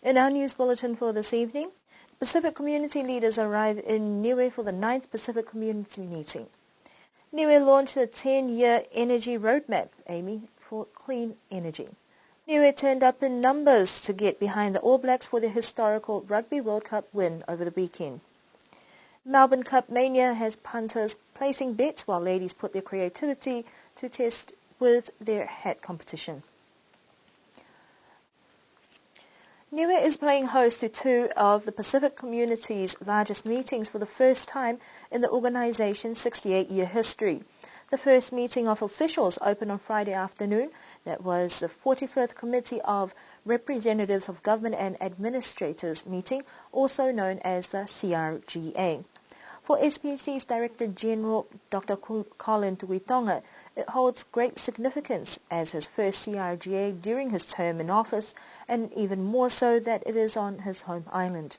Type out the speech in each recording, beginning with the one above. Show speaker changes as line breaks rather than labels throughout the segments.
In our news bulletin for this evening, Pacific community leaders arrive in Niue for the 9th Pacific Community Meeting. Niue launched a 10-year energy roadmap aiming for clean energy. Niue turned up in numbers to get behind the All Blacks for their historical Rugby World Cup win over the weekend. Melbourne Cup mania has punters placing bets while ladies put their creativity to test with their hat competition. Niue is playing host to two of the Pacific community's largest meetings for the first time in the organization's 68-year history. The first meeting of officials opened on Friday afternoon. That was the 45th Committee of Representatives of Government and Administrators meeting, also known as the CRGA. For SPC's Director General Dr. Colin Tuitonga, it holds great significance as his first CRGA during his term in office, and even more so that it is on his home island.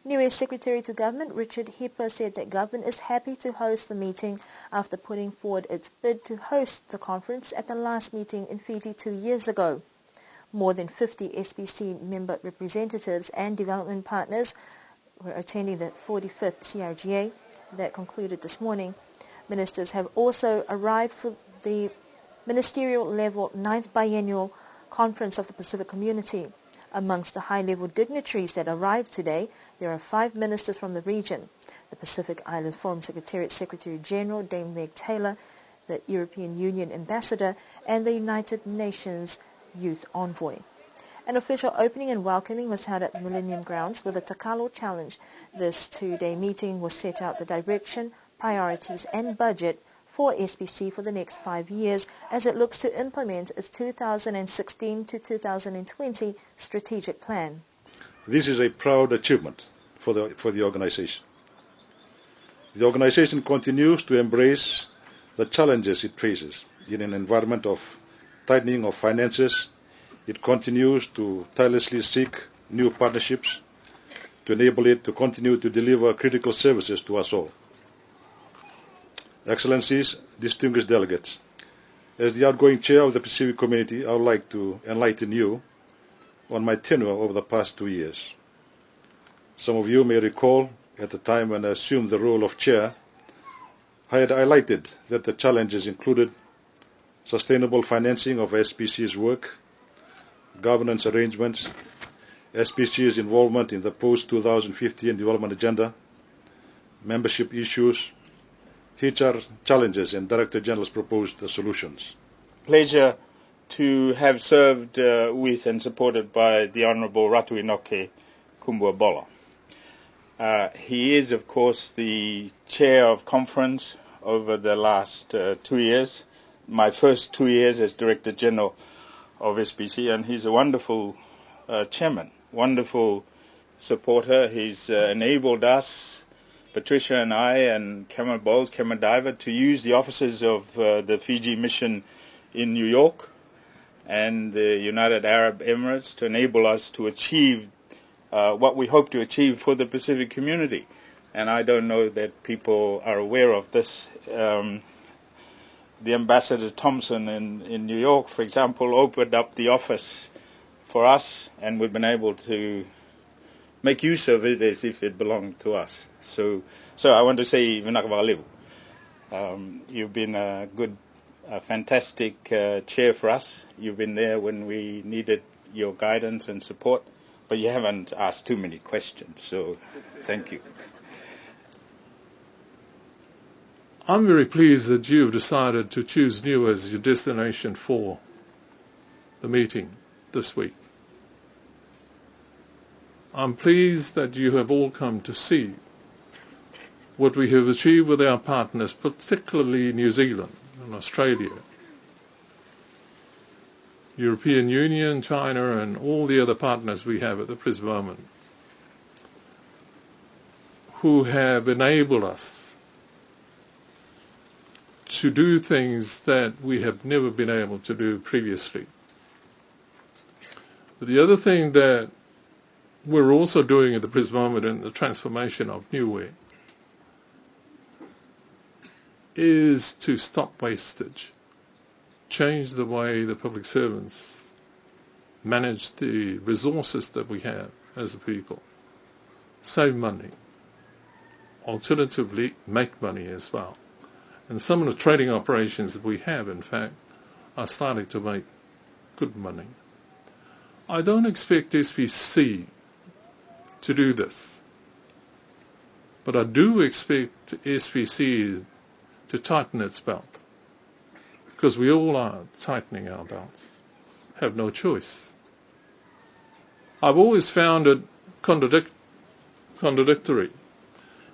Niue's Secretary to Government Richard Hipper said that government is happy to host the meeting after putting forward its bid to host the conference at the last meeting in Fiji 2 years ago. More than 50 SPC member representatives and development partners were attending the 45th CRGA that concluded this morning. Ministers have also arrived for the ministerial level 9th biennial conference of the Pacific Community. Amongst the high-level dignitaries that arrived today, there are 5 ministers from the region: the Pacific Island Forum Secretariat Secretary General Dame Meg Taylor, the European Union Ambassador, and the United Nations Youth Envoy. An official opening and welcoming was held at Millennium Grounds with a Takalo Challenge. This 2-day meeting will set out the direction, priorities and budget for SPC for the next 5 years as it looks to implement its 2016 to 2020 strategic plan.
This is a proud achievement for the organization. The organization continues to embrace the challenges it faces in an environment of tightening of finances. It continues to tirelessly seek new partnerships to enable it to continue to deliver critical services to us all. Excellencies, distinguished delegates, as the outgoing chair of the Pacific Community, I would like to enlighten you on my tenure over the past 2 years. Some of you may recall at the time when I assumed the role of chair, I had highlighted that the challenges included sustainable financing of SPC's work, governance arrangements, SPC's involvement in the post-2015 development agenda, membership issues, HR challenges, and Director General's proposed solutions.
Pleasure to have served with and supported by the Honourable Ratu Inoke Kumbuabola. He is, of course, the chair of conference over the last 2 years, my first 2 years as Director General of SPC, and he's a wonderful chairman, wonderful supporter. He's enabled us, Patricia and I, and Cameron Bowles, Cameron Diver, to use the offices of the Fiji mission in New York and the United Arab Emirates to enable us to achieve what we hope to achieve for the Pacific community. And I don't know that people are aware of this. The Ambassador Thompson in New York, for example, opened up the office for us, and we've been able to make use of it as if it belonged to us. So I want to say, you've been a good, fantastic chair for us. You've been there when we needed your guidance and support, but you haven't asked too many questions, so thank you.
I'm very pleased that you've decided to choose Niue as your destination for the meeting this week. I'm pleased that you have all come to see what we have achieved with our partners, particularly New Zealand and Australia, European Union, China, and all the other partners we have at the present moment, who have enabled us to do things that we have never been able to do previously. But the other thing that we're also doing at the present moment in the transformation of Niue is to stop wastage, change the way the public servants manage the resources that we have as a people, save money, alternatively make money as well. And some of the trading operations that we have, in fact, are starting to make good money. I don't expect SPC to do this, but I do expect SPC to tighten its belt, because we all are tightening our belts, have no choice. I've always found it contradictory.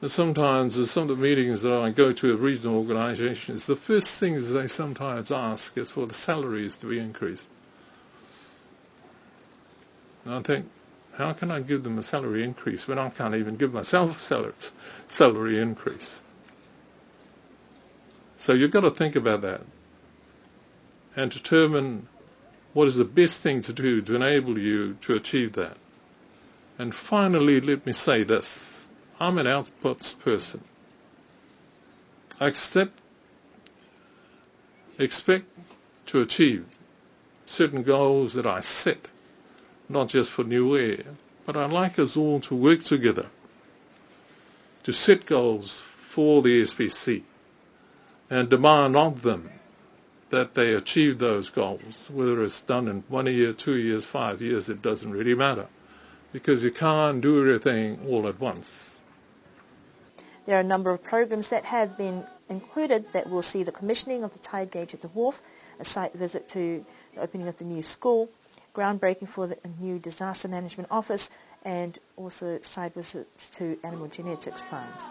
And sometimes in some of the meetings that I go to of regional organisations, the first things they sometimes ask is for the salaries to be increased. And I think, how can I give them a salary increase when I can't even give myself a salary increase? So you've got to think about that and determine what is the best thing to do to enable you to achieve that. And finally, let me say this. I'm an outputs person. I expect to achieve certain goals that I set, not just for Niue, but I'd like us all to work together to set goals for the SPC and demand of them that they achieve those goals. Whether it's done in 1 year, 2 years, 5 years, it doesn't really matter, because you can't do everything all at once.
There are a number of programs that have been included that will see the commissioning of the tide gauge at the wharf, a site visit to the opening of the new school, groundbreaking for the new disaster management office, and also site visits to animal genetics farms.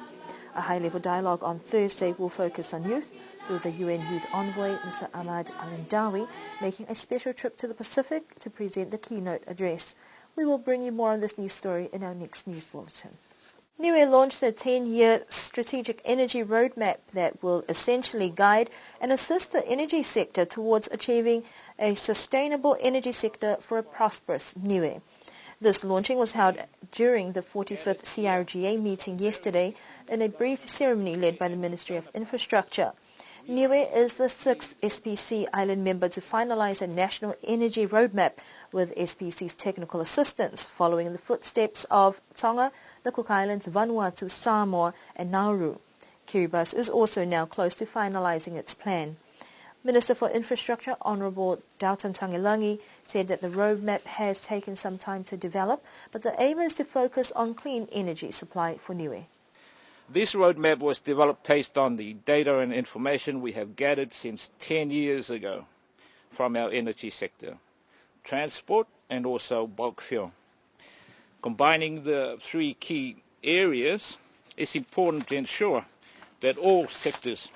A high-level dialogue on Thursday will focus on youth, with the UN Youth Envoy, Mr. Ahmad Al-Indawi, making a special trip to the Pacific to present the keynote address. We will bring you more on this news story in our next news bulletin. Niue launched a 10-year strategic energy roadmap that will essentially guide and assist the energy sector towards achieving a sustainable energy sector for a prosperous Niue. This launching was held during the 45th CRGA meeting yesterday in a brief ceremony led by the Ministry of Infrastructure. Niue is the 6th SPC island member to finalize a national energy roadmap with SPC's technical assistance, following in the footsteps of Tonga, the Cook Islands, Vanuatu, Samoa and Nauru. Kiribati is also now close to finalizing its plan. Minister for Infrastructure, Honourable Dalton Tangilangi, said that the roadmap has taken some time to develop, but the aim is to focus on clean energy supply for Niue.
This roadmap was developed based on the data and information we have gathered since 10 years ago from our energy sector, transport and also bulk fuel. Combining the three key areas is important to ensure that all sectors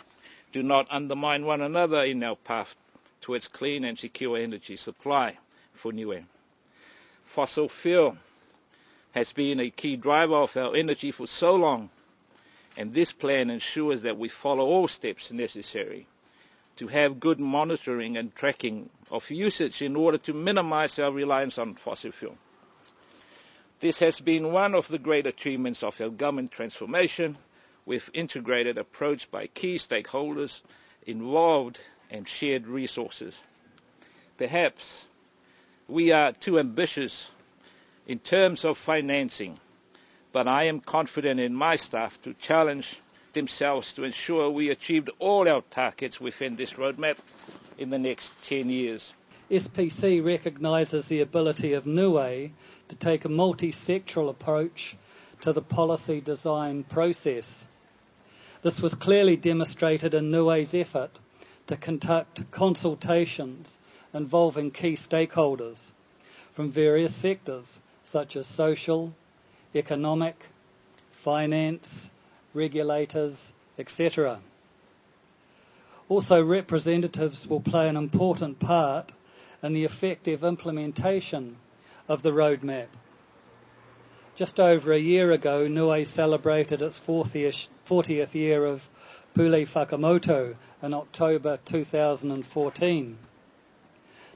do not undermine one another in our path towards clean and secure energy supply for Niue. Fossil fuel has been a key driver of our energy for so long, and this plan ensures that we follow all steps necessary to have good monitoring and tracking of usage in order to minimize our reliance on fossil fuel. This has been one of the great achievements of our government transformation, with integrated approach by key stakeholders involved and shared resources. Perhaps we are too ambitious in terms of financing, but I am confident in my staff to challenge themselves to ensure we achieved all our targets within this roadmap in the next 10 years.
SPC recognises the ability of Niue to take a multi-sectoral approach to the policy design process. This was clearly demonstrated in Niue's effort to conduct consultations involving key stakeholders from various sectors such as social, economic, finance, regulators, etc. Also, representatives will play an important part in the effective implementation of the roadmap. Just over a year ago, Niue celebrated its 40th year of Pule Whakamoto in October 2014.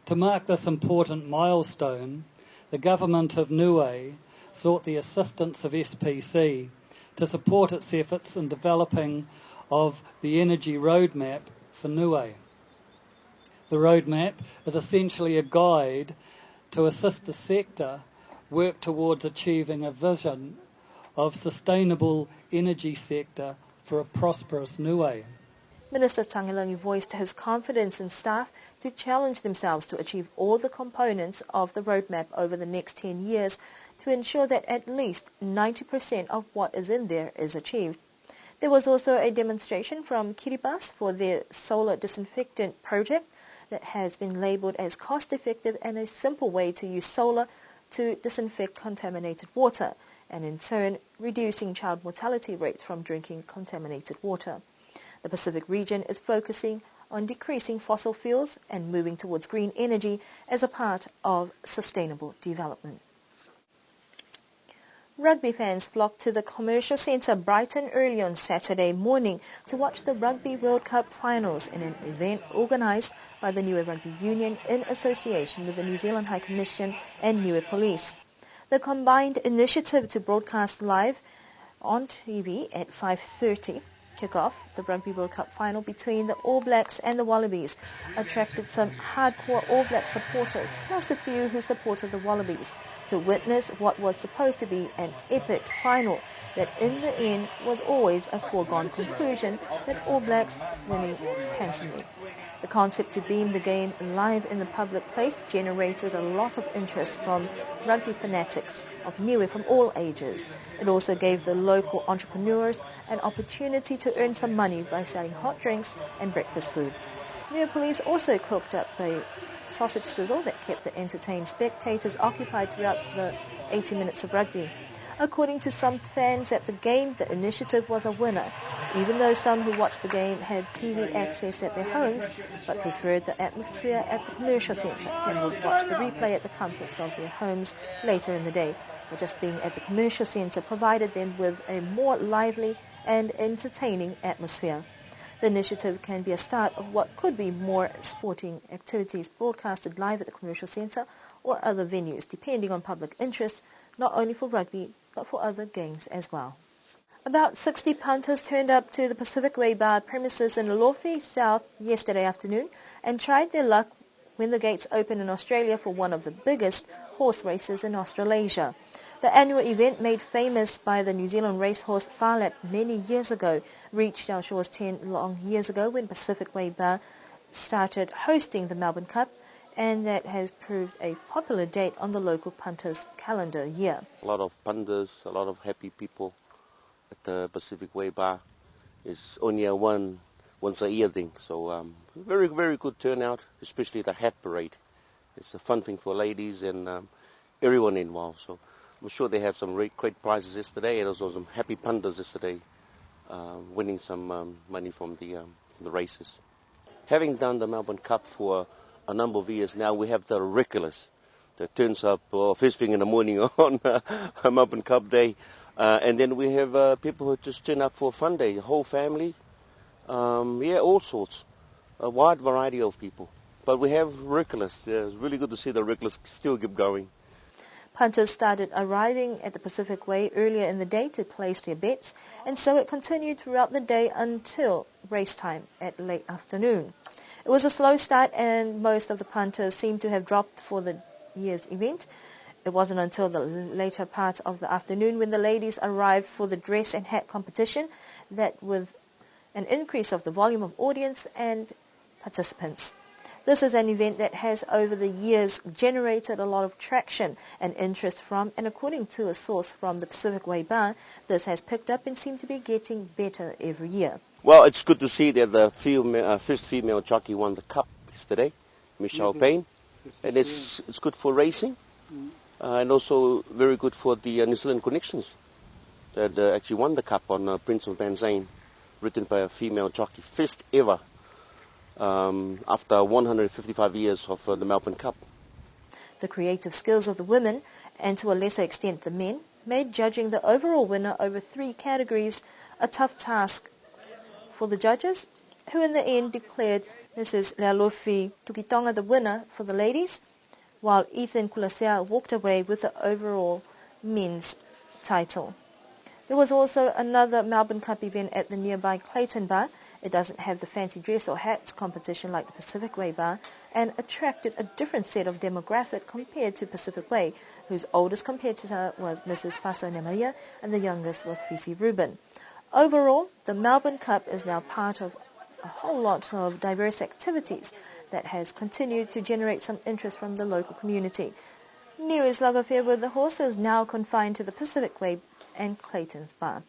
To mark this important milestone, the government of Niue sought the assistance of SPC to support its efforts in developing of the energy roadmap for Niue. The roadmap is essentially a guide to assist the sector work towards achieving a vision of sustainable energy sector for a prosperous Niue.
Minister Tangilangi voiced his confidence in staff to challenge themselves to achieve all the components of the roadmap over the next 10 years to ensure that at least 90% of what is in there is achieved. There was also a demonstration from Kiribati for their solar disinfectant project that has been labelled as cost-effective and a simple way to use solar to disinfect contaminated water, and in turn reducing child mortality rates from drinking contaminated water. The Pacific region is focusing on decreasing fossil fuels and moving towards green energy as a part of sustainable development. Rugby fans flocked to the Commercial Centre bright and early on Saturday morning to watch the Rugby World Cup finals in an event organised by the Niue Rugby Union in association with the New Zealand High Commission and Niue Police. The combined initiative to broadcast live on TV at 5:30 kick-off the Rugby World Cup final between the All Blacks and the Wallabies attracted some hardcore All Black supporters, plus a few who supported the Wallabies, to witness what was supposed to be an epic final that in the end was always a foregone conclusion, with All Blacks winning handsomely. The concept to beam the game live in the public place generated a lot of interest from rugby fanatics of Niue from all ages. It also gave the local entrepreneurs an opportunity to earn some money by selling hot drinks and breakfast food. Niue Police also cooked up a sausage sizzle that kept the entertained spectators occupied throughout the 80 minutes of rugby. According to some fans at the game, the initiative was a winner, even though some who watched the game had TV access at their homes but preferred the atmosphere at the Commercial Centre and would watch the replay at the comforts of their homes later in the day. But just being at the Commercial Centre provided them with a more lively and entertaining atmosphere. The initiative can be a start of what could be more sporting activities broadcasted live at the Commercial Centre or other venues, depending on public interest, not only for rugby, but for other games as well. About 60 punters turned up to the Pacific Way Bar premises in Lofi South yesterday afternoon and tried their luck when the gates opened in Australia for one of the biggest horse races in Australasia. The annual event, made famous by the New Zealand racehorse Farlap many years ago, reached our shores 10 long years ago when Pacific Way Bar started hosting the Melbourne Cup, and that has proved a popular date on the local punters' calendar year.
A lot of punters, a lot of happy people at the Pacific Way Bar. It's only a once a year thing, so very, very good turnout, especially the hat parade. It's a fun thing for ladies and everyone involved. So I'm sure they have some great prizes yesterday, and also some happy punters yesterday winning some money from the races. Having done the Melbourne Cup for a number of years now, we have the regulars that turns up first thing in the morning on Melbourne Cup Day. And then we have people who just turn up for a fun day, a whole family. All sorts. A wide variety of people. But we have regulars. Yeah, it's really good to see the regulars still keep going.
Punters started arriving at the Pacific Way earlier in the day to place their bets, and so it continued throughout the day until race time at late afternoon. It was a slow start, and most of the punters seemed to have dropped for the year's event. It wasn't until the later part of the afternoon when the ladies arrived for the dress and hat competition that with an increase of the volume of audience and participants. This is an event that has over the years generated a lot of traction and interest from, and according to a source from the Pacific Way Bar, this has picked up and seems to be getting better every year.
Well, it's good to see that the first female jockey won the cup yesterday, Michelle Payne, and it's good for racing, and also very good for the New Zealand connections that actually won the cup on Prince of Van Zane, written by a female jockey, first ever after 155 years of the Melbourne Cup.
The creative skills of the women, and to a lesser extent the men, made judging the overall winner over 3 categories a tough task for the judges, who in the end declared Mrs. Lealofi Tukitonga the winner for the ladies, while Ethan Kulasea walked away with the overall men's title. There was also another Melbourne Cup event at the nearby Clayton Bar, It doesn't have the fancy dress or hats competition like the Pacific Way Bar and attracted a different set of demographic compared to Pacific Way, whose oldest competitor was Mrs. Paso Nemaya and the youngest was Fisi Rubin. Overall, the Melbourne Cup is now part of a whole lot of diverse activities that has continued to generate some interest from the local community. Niue's love affair with the horse is now confined to the Pacific Way and Clayton's Bar.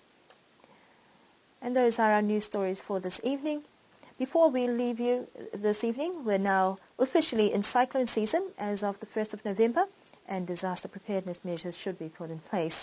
And those are our news stories for this evening. Before we leave you this evening, we're now officially in cyclone season as of the 1st of November, and disaster preparedness measures should be put in place.